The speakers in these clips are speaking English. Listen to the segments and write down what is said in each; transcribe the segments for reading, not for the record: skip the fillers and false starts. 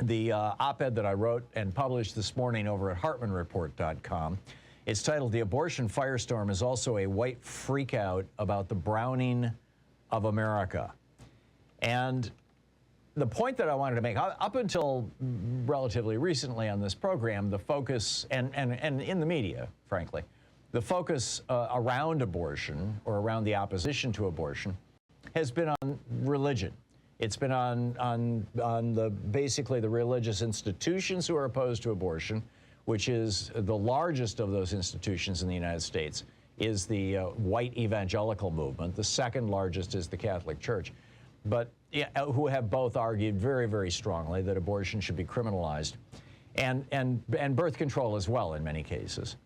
the op-ed that I wrote and published this morning over at HartmannReport.com. It's titled, "The Abortion Firestorm is Also a White Freakout About the Browning of America." And the point that I wanted to make, up until relatively recently on this program, the focus, and in the media, frankly, the focus around abortion or around the opposition to abortion has been on religion. It's been on basically the religious institutions who are opposed to abortion, which is the largest of those institutions in the United States, is the white evangelical movement. The second largest is the Catholic Church, but who have both argued very, very strongly that abortion should be criminalized, and birth control as well in many cases.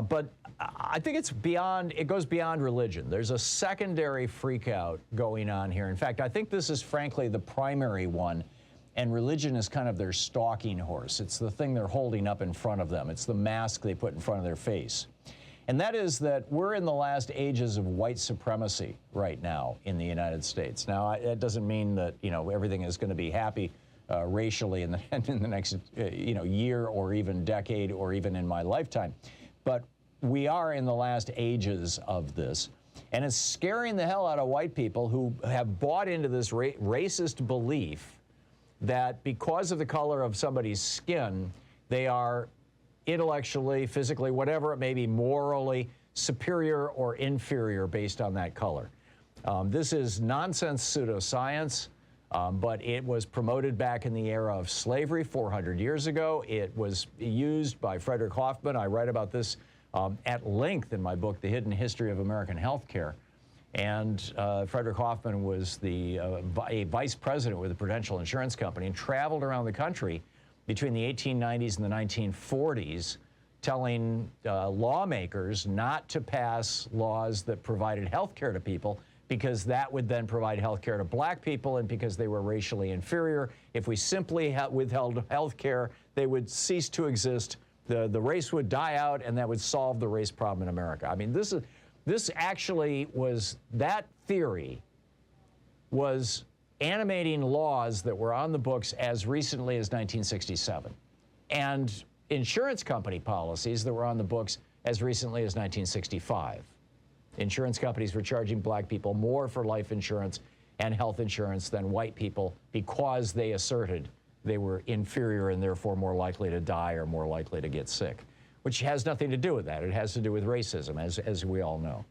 But I think it goes beyond religion. There's a secondary freakout going on here. In fact, I think this is frankly the primary one, and religion is kind of their stalking horse. It's the thing they're holding up in front of them. It's the mask they put in front of their face. And that is that we're in the last ages of white supremacy right now in the United States. Now, it doesn't mean that, everything is going to be happy racially in the next, year or even decade or even in my lifetime. But we are in the last ages of this, and it's scaring the hell out of white people who have bought into this racist belief that because of the color of somebody's skin, they are intellectually, physically, whatever it may be, morally superior or inferior based on that color. This is nonsense pseudoscience, but it was promoted back in the era of slavery 400 years ago. It was used by Frederick Hoffman. I write about this at length in my book, The Hidden History of American Healthcare. And Frederick Hoffman was a vice president with the Prudential Insurance Company and traveled around the country between the 1890s and the 1940s, telling lawmakers not to pass laws that provided health care to people, because that would then provide health care to black people, and because they were racially inferior. If we simply withheld health care, they would cease to exist, the race would die out, and that would solve the race problem in America. I mean, this actually was, that theory was animating laws that were on the books as recently as 1967, and insurance company policies that were on the books as recently as 1965. Insurance companies were charging black people more for life insurance and health insurance than white people because they asserted they were inferior and therefore more likely to die or more likely to get sick, which has nothing to do with that. It has to do with racism, as we all know.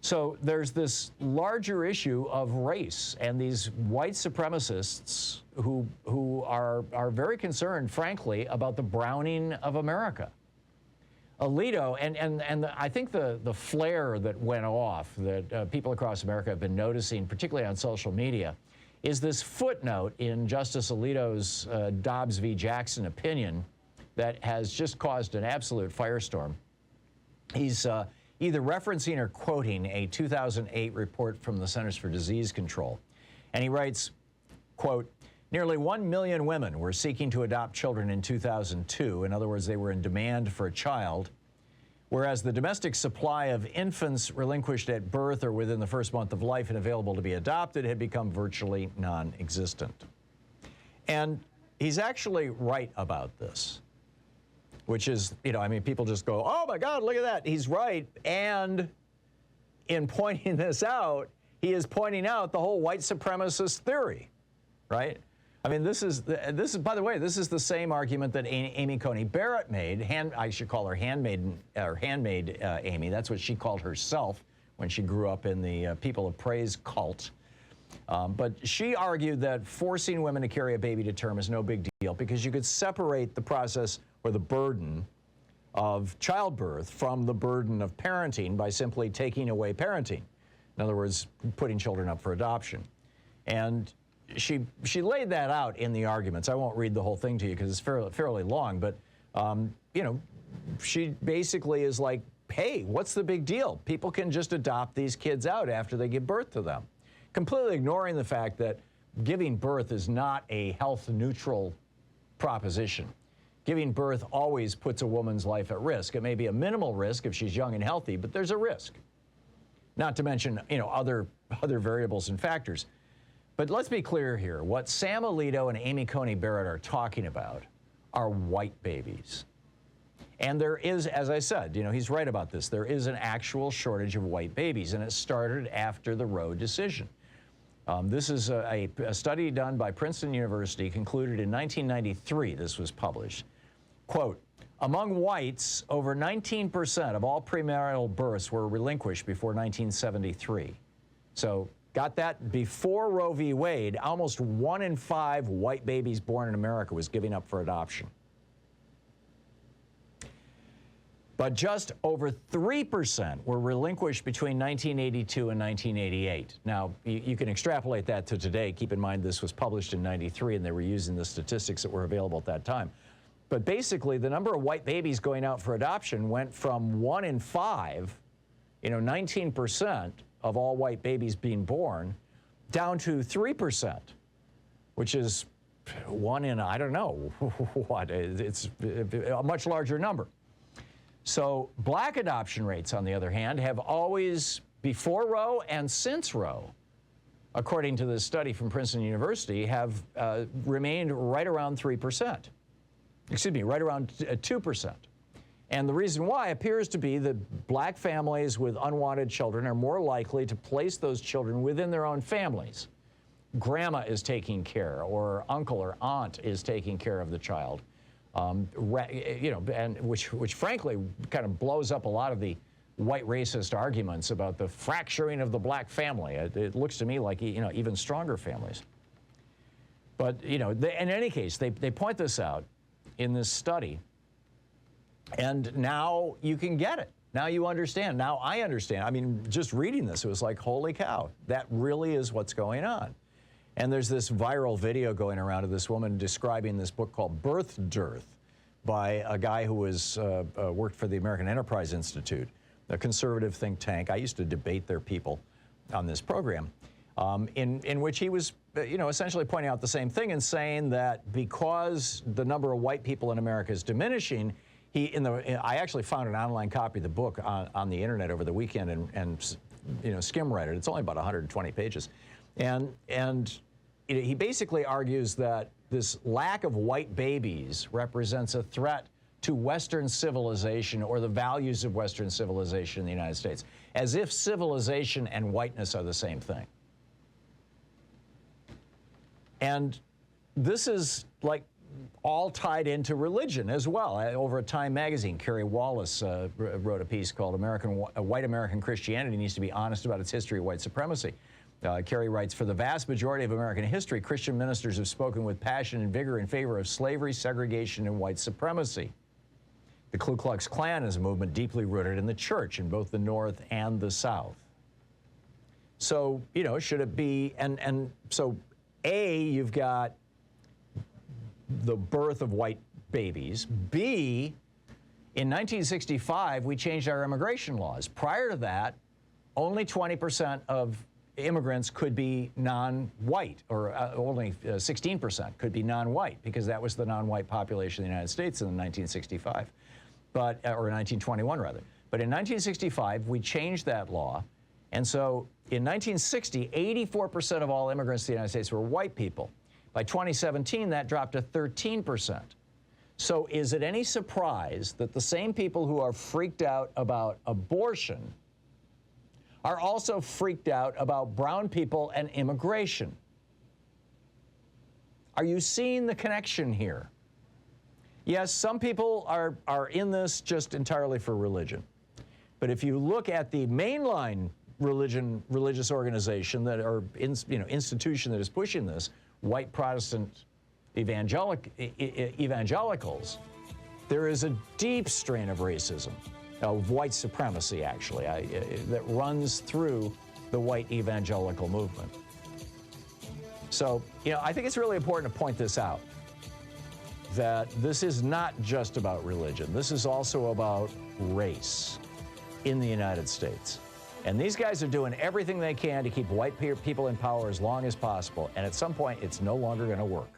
So there's this larger issue of race, and these white supremacists who are very concerned, frankly, about the browning of America. Alito, and I think the flare that went off that people across America have been noticing, particularly on social media, is this footnote in Justice Alito's Dobbs v. Jackson opinion that has just caused an absolute firestorm. He's either referencing or quoting a 2008 report from the Centers for Disease Control. And he writes, quote, "Nearly 1 million women were seeking to adopt children in 2002. In other words, they were in demand for a child, whereas the domestic supply of infants relinquished at birth or within the first month of life and available to be adopted had become virtually non-existent." And he's actually right about this, which is, I mean, people just go, oh my God, look at that. He's right. And in pointing this out, he is pointing out the whole white supremacist theory, right? I mean, this is, by the way, this is the same argument that Amy Coney Barrett made. I should call her handmaid Amy. That's what she called herself when she grew up in the People of Praise cult. But she argued that forcing women to carry a baby to term is no big deal because you could separate the process or the burden of childbirth from the burden of parenting by simply taking away parenting. In other words, putting children up for adoption. And she laid that out in the arguments. I won't read the whole thing to you because it's fairly long, but she basically is like, hey, what's the big deal? People can just adopt these kids out after they give birth to them, completely ignoring the fact that giving birth is not a health-neutral proposition. Giving birth always puts a woman's life at risk. It may be a minimal risk if she's young and healthy, but there's a risk. Not to mention, other variables and factors. But let's be clear here. What Sam Alito and Amy Coney Barrett are talking about are white babies. And there is, as I said, he's right about this. There is an actual shortage of white babies, and it started after the Roe decision. This is a study done by Princeton University, concluded in 1993. This was published. Quote, among whites, over 19% of all premarital births were relinquished before 1973. So got that before Roe v. Wade. Almost 1 in 5 white babies born in America was giving up for adoption. But just over 3% were relinquished between 1982 and 1988. Now, you can extrapolate that to today. Keep in mind this was published in 93, and they were using the statistics that were available at that time. But basically, the number of white babies going out for adoption went from 1 in 5, 19% of all white babies being born, down to 3%, which is 1 in, I don't know what. It's a much larger number. So black adoption rates, on the other hand, have always, before Roe and since Roe, according to this study from Princeton University, have remained right around 3%. Excuse me, right around 2%. And the reason why appears to be that black families with unwanted children are more likely to place those children within their own families. Grandma is taking care, or uncle or aunt is taking care of the child. And which frankly kind of blows up a lot of the white racist arguments about the fracturing of the black family. It looks to me like even stronger families. But in any case, they point this out in this study, and now you can get it. Now you understand. Now I understand. I mean, just reading this, it was like, holy cow, that really is what's going on. And there's this viral video going around of this woman describing this book called Birth Dearth by a guy who was worked for the American Enterprise Institute, a conservative think tank. I used to debate their people on this program, in which he was, essentially pointing out the same thing and saying that because the number of white people in America is diminishing, I actually found an online copy of the book on the internet over the weekend and skim read it. It's only about 120 pages. And he basically argues that this lack of white babies represents a threat to Western civilization or the values of Western civilization in the United States, as if civilization and whiteness are the same thing. And this is like all tied into religion as well. Over at Time magazine, Kerry Wallace wrote a piece called White American Christianity Needs to Be Honest About Its History of White Supremacy. Kerry writes, for the vast majority of American history, Christian ministers have spoken with passion and vigor in favor of slavery, segregation, and white supremacy. The Ku Klux Klan is a movement deeply rooted in the church in both the North and the South. So, should it be, and so A, you've got the birth of white babies. B, in 1965, we changed our immigration laws. Prior to that, only 20% of immigrants could be non-white, or only 16% could be non-white, because that was the non-white population of the United States in 1965, or 1921 rather. But in 1965, we changed that law, and so in 1960, 84% of all immigrants to the United States were white people. By 2017, that dropped to 13%. So is it any surprise that the same people who are freaked out about abortion are also freaked out about brown people and immigration? Are you seeing the connection here? Yes, some people are in this just entirely for religion. But if you look at the mainline religious organization institution that is pushing this, white Protestant evangelicals, there is a deep strain of racism, of white supremacy, actually, that runs through the white evangelical movement. So, I think it's really important to point this out, that this is not just about religion. This is also about race in the United States. And these guys are doing everything they can to keep white people in power as long as possible. And at some point, it's no longer going to work.